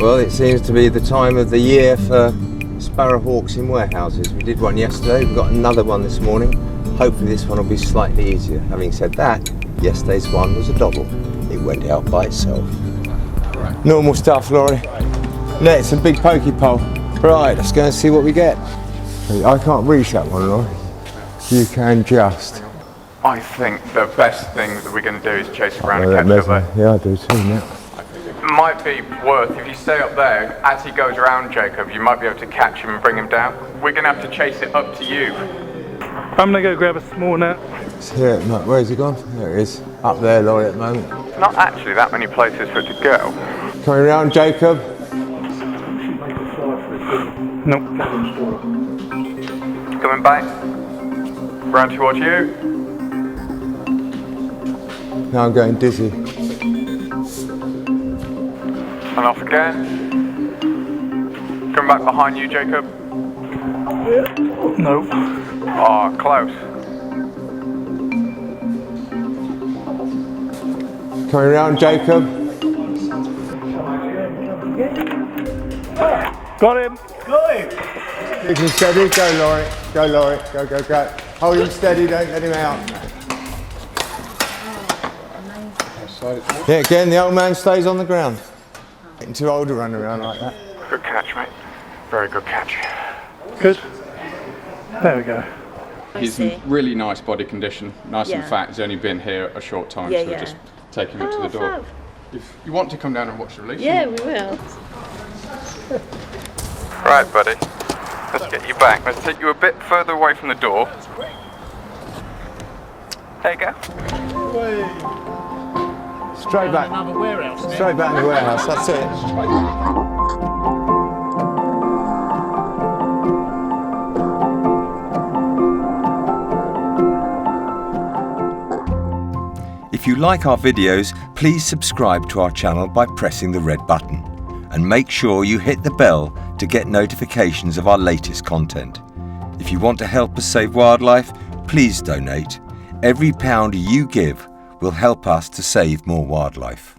Well, it seems to be the time of the year for sparrowhawks in warehouses. We did one yesterday, we've got another one this morning. Hopefully this one will be slightly easier. Having said that, yesterday's one was a doddle. It went out by itself. Right. Normal stuff, Laurie. Let's a big pokey pole. Right, let's go and see what we get. I can't reach that one, Laurie. You can just. I think the best thing that we're going to do is chase it around and catch it up there. Yeah, I do too now. Might be worth, if you stay up there, as he goes around, Jacob, you might be able to catch him and bring him down. We're going to have to chase it up to you. I'm going to go grab a small net. It's here, where's he gone? There it is. Up there, Laurie, at the moment. Not actually that many places for it to go. Coming around, Jacob. Nope. Coming back. Round towards you. Now I'm going dizzy. And off again. Coming back behind you, Jacob. Nope. Oh, close. Coming around, Jacob. Got him. Got him. Keep him steady. Go, Laurie. Go, Laurie. Go, go, go. Hold him steady. Don't let him out. Yeah, again, the old man stays on the ground. Getting too old to run around like that. Good catch, mate. Very good catch. Good. There we go. He's in really nice body condition, nice and fat. He's only been here a short time, so we'll just take him up to the door. Fab. If you want to come down and watch the release. Yeah, we will. Right, buddy. Let's get you back. Let's take you a bit further away from the door. There you go. Straight back. Straight back in the warehouse. That's it. If you like our videos, please subscribe to our channel by pressing the red button. And make sure you hit the bell to get notifications of our latest content. If you want to help us save wildlife, please donate. Every pound you give will help us to save more wildlife.